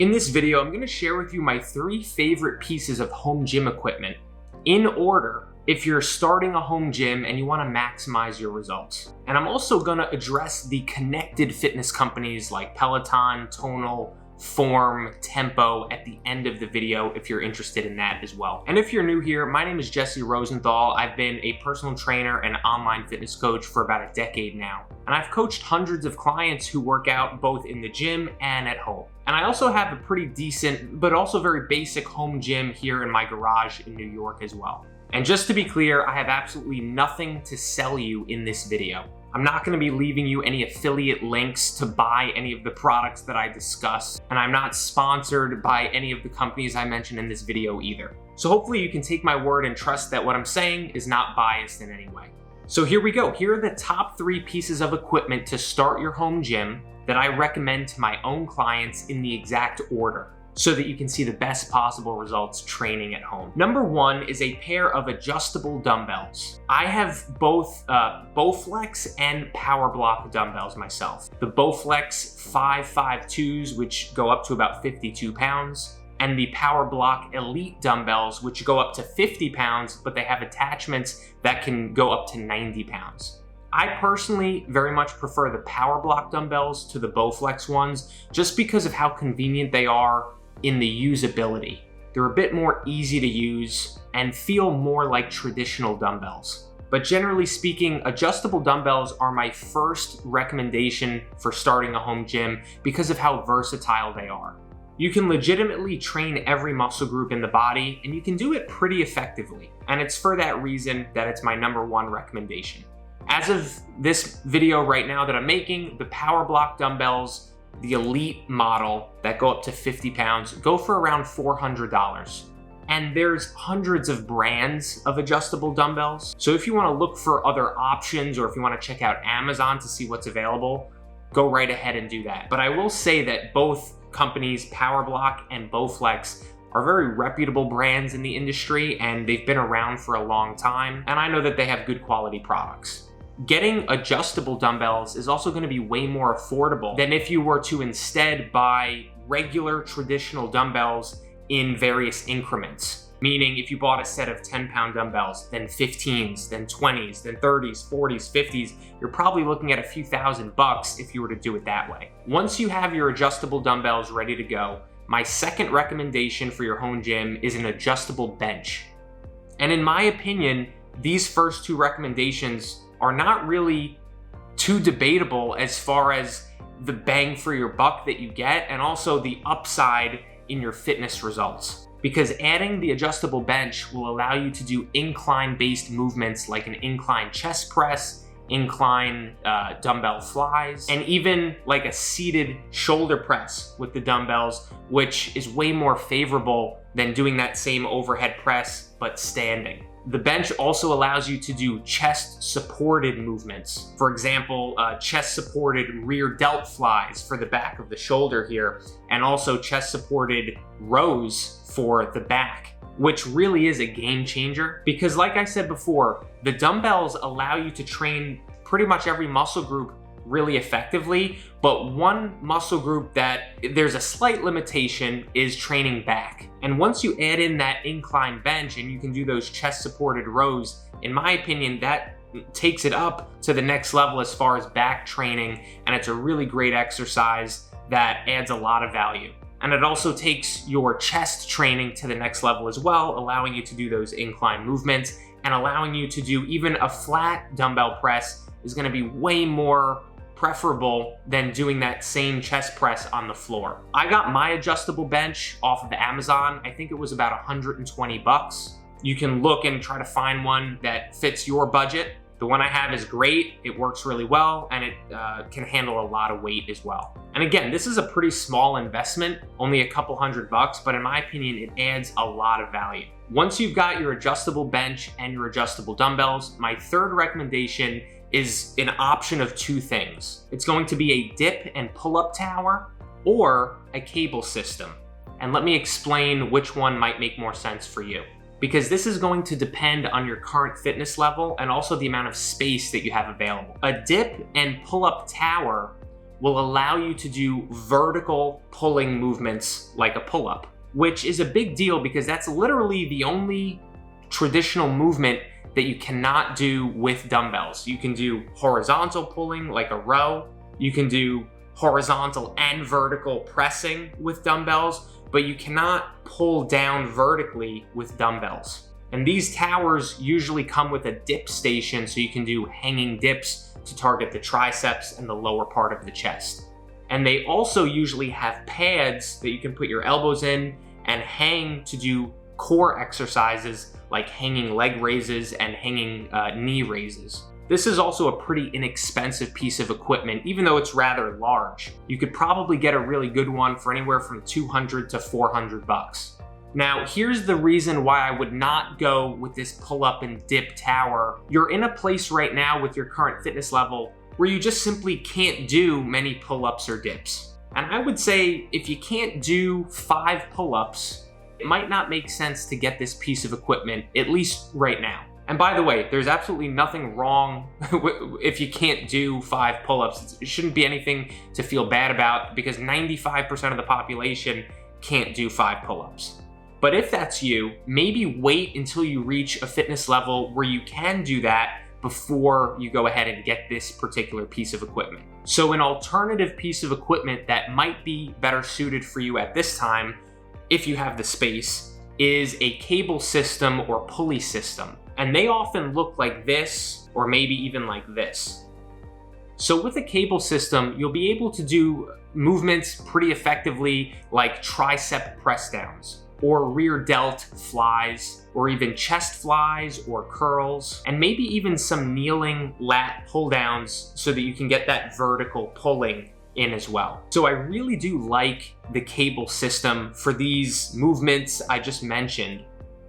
In this video, I'm going to share with you my 3 favorite pieces of home gym equipment in order if you're starting a home gym and you want to maximize your results. And I'm also going to address the connected fitness companies like Peloton, Tonal, Form, Tempo at the end of the video if you're interested in that as well. And if you're new here, my name is Jesse Rosenthal. I've been a personal trainer and online fitness coach for about a decade now. And I've coached hundreds of clients who work out both in the gym and at home. And I also have a pretty decent, but also very basic home gym here in my garage in New York as well. And just to be clear, I have absolutely nothing to sell you in this video. I'm not going to be leaving you any affiliate links to buy any of the products that I discuss, and I'm not sponsored by any of the companies I mentioned in this video either. So hopefully you can take my word and trust that what I'm saying is not biased in any way. So here we go. Here are the top 3 pieces of equipment to start your home gym that I recommend to my own clients in the exact order, so that you can see the best possible results training at home. Number 1 is a pair of adjustable dumbbells. I have both Bowflex and Power Block dumbbells myself. The Bowflex 552s, which go up to about 52 pounds, and the Power Block Elite dumbbells, which go up to 50 pounds, but they have attachments that can go up to 90 pounds. I personally very much prefer the Power Block dumbbells to the Bowflex ones, just because of how convenient they are in the usability. They're a bit more easy to use and feel more like traditional dumbbells. But generally speaking, adjustable dumbbells are my first recommendation for starting a home gym because of how versatile they are. You can legitimately train every muscle group in the body, and you can do it pretty effectively. And it's for that reason that it's my number 1 recommendation. As of this video right now that I'm making, the Power Block dumbbells, the Elite model that go up to 50 pounds, go for around $400. And there's hundreds of brands of adjustable dumbbells. So if you want to look for other options, or if you want to check out Amazon to see what's available, go right ahead and do that. But I will say that both companies, Power Block and Bowflex, are very reputable brands in the industry, and they've been around for a long time. And I know that they have good quality products. Getting adjustable dumbbells is also going to be way more affordable than if you were to instead buy regular traditional dumbbells in various increments. Meaning if you bought a set of 10-pound dumbbells, then 15s, then 20s, then 30s, 40s, 50s, you're probably looking at a few $1,000 if you were to do it that way. Once you have your adjustable dumbbells ready to go, my second recommendation for your home gym is an adjustable bench. And in my opinion, these first 2 recommendations are not really too debatable as far as the bang for your buck that you get, and also the upside in your fitness results. Because adding the adjustable bench will allow you to do incline-based movements like an incline chest press, incline dumbbell flies, and even like a seated shoulder press with the dumbbells, which is way more favorable than doing that same overhead press but standing. The bench also allows you to do chest-supported movements. For example, chest-supported rear delt flies for the back of the shoulder here, and also chest-supported rows for the back, which really is a game changer because, like I said before, the dumbbells allow you to train pretty much every muscle group really effectively, but one muscle group that there's a slight limitation is training back. And once you add in that incline bench and you can do those chest supported rows, in my opinion, that takes it up to the next level as far as back training, and it's a really great exercise that adds a lot of value. And it also takes your chest training to the next level as well, allowing you to do those incline movements and allowing you to do even a flat dumbbell press is going to be way more preferable than doing that same chest press on the floor. I got my adjustable bench off of Amazon. I think it was about $120. You can look and try to find one that fits your budget. The one I have is great. It works really well, and it can handle a lot of weight as well. And again, this is a pretty small investment, only a couple $100, but in my opinion, it adds a lot of value. Once you've got your adjustable bench and your adjustable dumbbells, my third recommendation is an option of 2 things. It's going to be a dip and pull-up tower or a cable system. And let me explain which one might make more sense for you, because this is going to depend on your current fitness level and also the amount of space that you have available. A dip and pull-up tower will allow you to do vertical pulling movements like a pull-up, which is a big deal because that's literally the only traditional movement that you cannot do with dumbbells. You can do horizontal pulling like a row, you can do horizontal and vertical pressing with dumbbells, but you cannot pull down vertically with dumbbells. And these towers usually come with a dip station, so you can do hanging dips to target the triceps and the lower part of the chest. And they also usually have pads that you can put your elbows in and hang to do core exercises like hanging leg raises and hanging knee raises. This is also a pretty inexpensive piece of equipment, even though it's rather large. You could probably get a really good one for anywhere from $200 to $400. Now, here's the reason why I would not go with this pull-up and dip tower. You're in a place right now with your current fitness level where you just simply can't do many pull-ups or dips. And I would say if you can't do 5 pull-ups, it might not make sense to get this piece of equipment, at least right now. And by the way, there's absolutely nothing wrong if you can't do 5 pull-ups. It shouldn't be anything to feel bad about because 95% of the population can't do 5 pull-ups. But if that's you, maybe wait until you reach a fitness level where you can do that before you go ahead and get this particular piece of equipment. So an alternative piece of equipment that might be better suited for you at this time, if you have the space, is a cable system or pulley system. And they often look like this, or maybe even like this. So with a cable system, you'll be able to do movements pretty effectively like tricep press downs, or rear delt flies, or even chest flies or curls, and maybe even some kneeling lat pull downs so that you can get that vertical pulling in as well. So I really do like the cable system for these movements I just mentioned.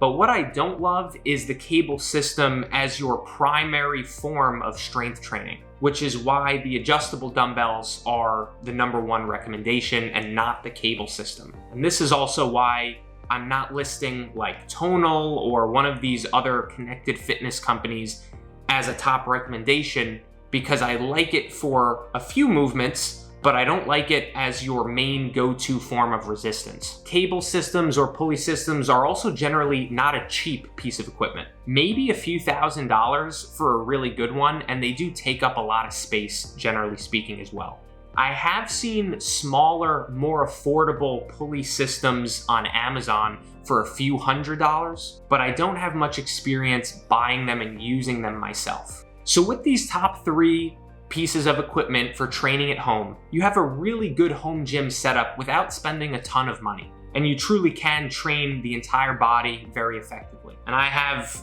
But what I don't love is the cable system as your primary form of strength training, which is why the adjustable dumbbells are the #1 recommendation and not the cable system. And this is also why I'm not listing like Tonal or one of these other connected fitness companies as a top recommendation, because I like it for a few movements, but I don't like it as your main go-to form of resistance. Cable systems or pulley systems are also generally not a cheap piece of equipment. Maybe a few $1,000s for a really good one, and they do take up a lot of space, generally speaking, as well. I have seen smaller, more affordable pulley systems on Amazon for a few $100s, but I don't have much experience buying them and using them myself. So with these top 3 pieces of equipment for training at home, you have a really good home gym setup without spending a ton of money. And you truly can train the entire body very effectively. And I have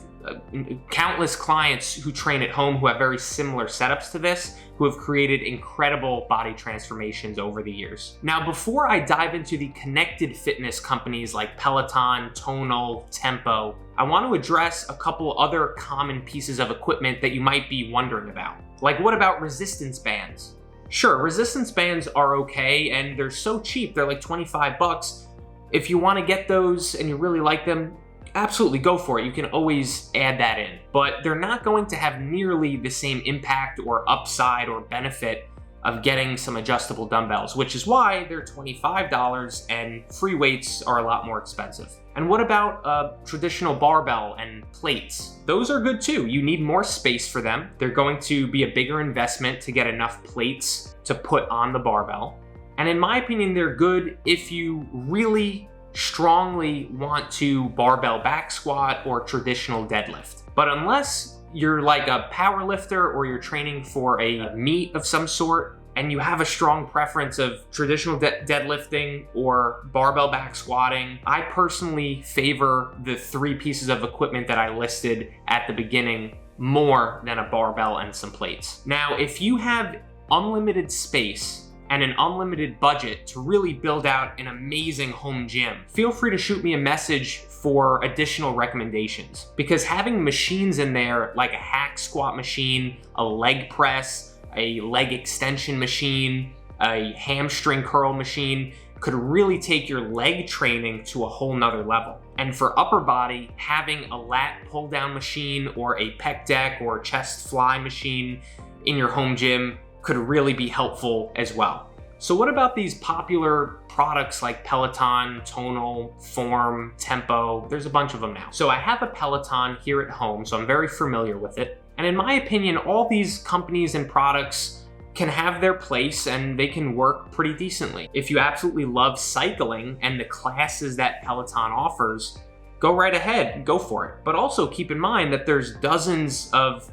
countless clients who train at home who have very similar setups to this, who have created incredible body transformations over the years. Now, before I dive into the connected fitness companies like Peloton, Tonal, Tempo, I want to address a couple other common pieces of equipment that you might be wondering about. Like, what about resistance bands? Sure, resistance bands are okay, and they're so cheap, they're like $25. If you want to get those and you really like them, absolutely go for it. You can always add that in, but they're not going to have nearly the same impact or upside or benefit of getting some adjustable dumbbells, which is why they're $25 and free weights are a lot more expensive. And what about traditional barbell and plates? Those are good too. You need more space for them. They're going to be a bigger investment to get enough plates to put on the barbell. And in my opinion, they're good if you really strongly want to barbell back squat or traditional deadlift. But unless you're like a power lifter or you're training for a meet of some sort and you have a strong preference of traditional deadlifting or barbell back squatting, I personally favor the 3 pieces of equipment that I listed at the beginning more than a barbell and some plates. Now, if you have unlimited space and an unlimited budget to really build out an amazing home gym, feel free to shoot me a message for additional recommendations. Because having machines in there like a hack squat machine, a leg press, a leg extension machine, a hamstring curl machine could really take your leg training to a whole nother level. And for upper body, having a lat pull down machine or a pec deck or chest fly machine in your home gym could really be helpful as well. So what about these popular products like Peloton, Tonal, Form, Tempo? There's a bunch of them now. So I have a Peloton here at home, so I'm very familiar with it. And in my opinion, all these companies and products can have their place and they can work pretty decently. If you absolutely love cycling and the classes that Peloton offers, go right ahead, go for it. But also keep in mind that there's dozens of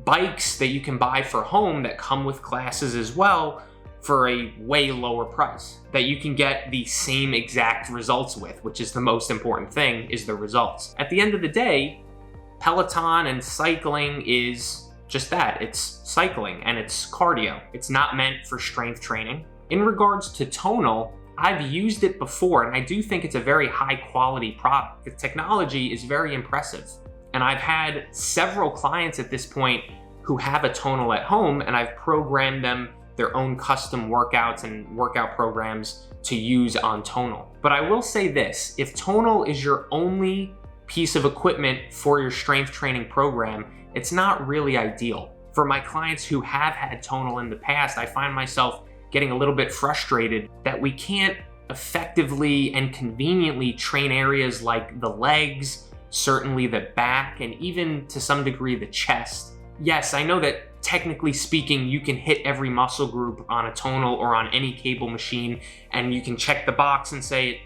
bikes that you can buy for home that come with classes as well for a way lower price that you can get the same exact results with, which is the most important thing, is the results. At the end of the day, Peloton and cycling is just that. It's cycling and it's cardio. It's not meant for strength training. In regards to Tonal, I've used it before and I do think it's a very high quality product. The technology is very impressive. And I've had several clients at this point who have a Tonal at home and I've programmed them their own custom workouts and workout programs to use on Tonal. But I will say this, if Tonal is your only piece of equipment for your strength training program, it's not really ideal. For my clients who have had Tonal in the past, I find myself getting a little bit frustrated that we can't effectively and conveniently train areas like the legs, certainly the back, and even to some degree the chest. Yes, I know that technically speaking, you can hit every muscle group on a Tonal or on any cable machine, and you can check the box and say it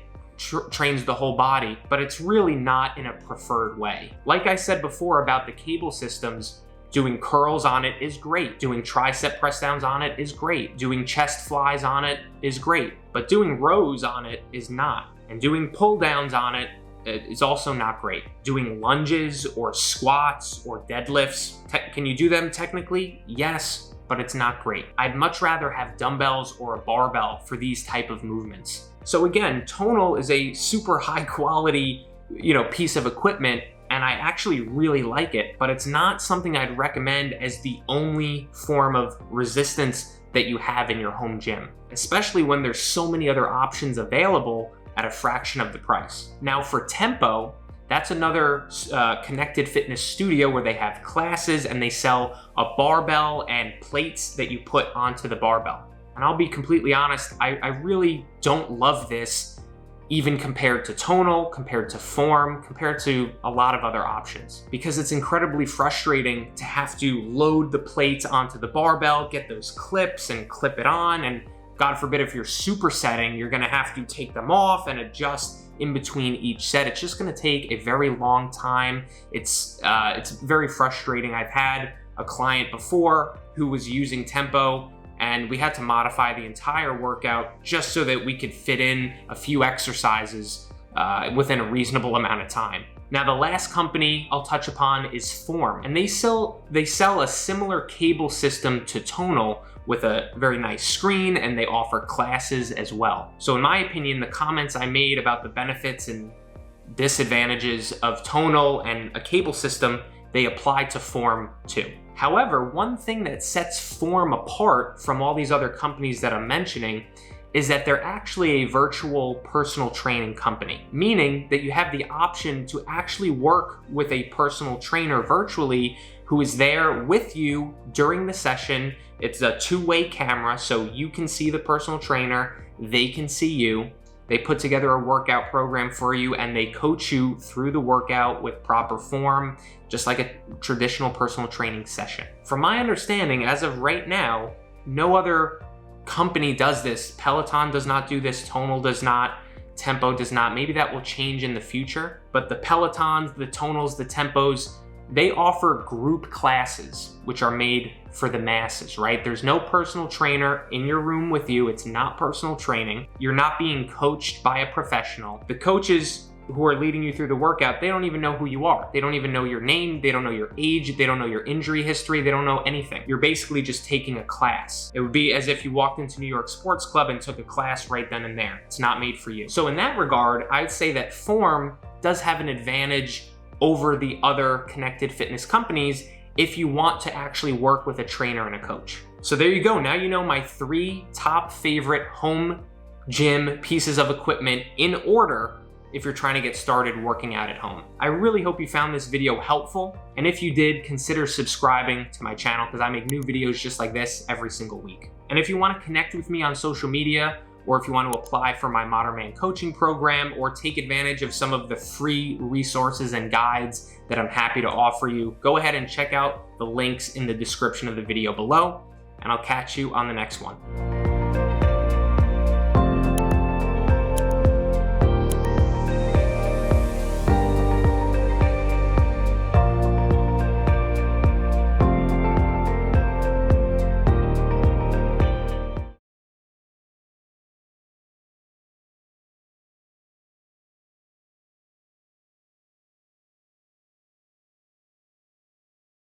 trains the whole body, but it's really not in a preferred way. Like I said before about the cable systems, doing curls on it is great. Doing tricep press downs on it is great. Doing chest flies on it is great, but doing rows on it is not. And doing pull downs on it is also not great. Doing lunges or squats or deadlifts, can you do them technically? Yes, but it's not great. I'd much rather have dumbbells or a barbell for these type of movements. So again, Tonal is a super high quality, piece of equipment, and I actually really like it, but it's not something I'd recommend as the only form of resistance that you have in your home gym, especially when there's so many other options available at a fraction of the price. Now for Tempo, that's another connected fitness studio where they have classes and they sell a barbell and plates that you put onto the barbell. And I'll be completely honest, I really don't love this, even compared to Tonal, compared to Form, compared to a lot of other options, because it's incredibly frustrating to have to load the plates onto the barbell, get those clips and clip it on, and God forbid if you're supersetting, you're gonna have to take them off and adjust in between each set. It's just gonna take a very long time. It's very frustrating. I've had a client before who was using Tempo and we had to modify the entire workout just so that we could fit in a few exercises within a reasonable amount of time. Now, the last company I'll touch upon is Form, and they sell a similar cable system to Tonal with a very nice screen, and they offer classes as well. So in my opinion, the comments I made about the benefits and disadvantages of Tonal and a cable system, they apply to Form too. However, one thing that sets Form apart from all these other companies that I'm mentioning is that they're actually a virtual personal training company, meaning that you have the option to actually work with a personal trainer virtually who is there with you during the session. It's a two-way camera, so you can see the personal trainer, they can see you. They put together a workout program for you and they coach you through the workout with proper form, just like a traditional personal training session. From my understanding, as of right now, no other company does this. Peloton does not do this, Tonal does not, Tempo does not. Maybe that will change in the future, but the Pelotons, the Tonals, the Tempos, they offer group classes, which are made for the masses, right? There's no personal trainer in your room with you. It's not personal training. You're not being coached by a professional. The coaches who are leading you through the workout, they don't even know who you are. They don't even know your name. They don't know your age. They don't know your injury history. They don't know anything. You're basically just taking a class. It would be as if you walked into New York Sports Club and took a class right then and there. It's not made for you. So in that regard, I'd say that Form does have an advantage over the other connected fitness companies if you want to actually work with a trainer and a coach. So there you go. Now you know my 3 top favorite home gym pieces of equipment in order if you're trying to get started working out at home. I really hope you found this video helpful, and if you did, consider subscribing to my channel because I make new videos just like this every single week. And if you want to connect with me on social media, or if you want to apply for my Modern Man coaching program, or take advantage of some of the free resources and guides that I'm happy to offer you, go ahead and check out the links in the description of the video below, and I'll catch you on the next one.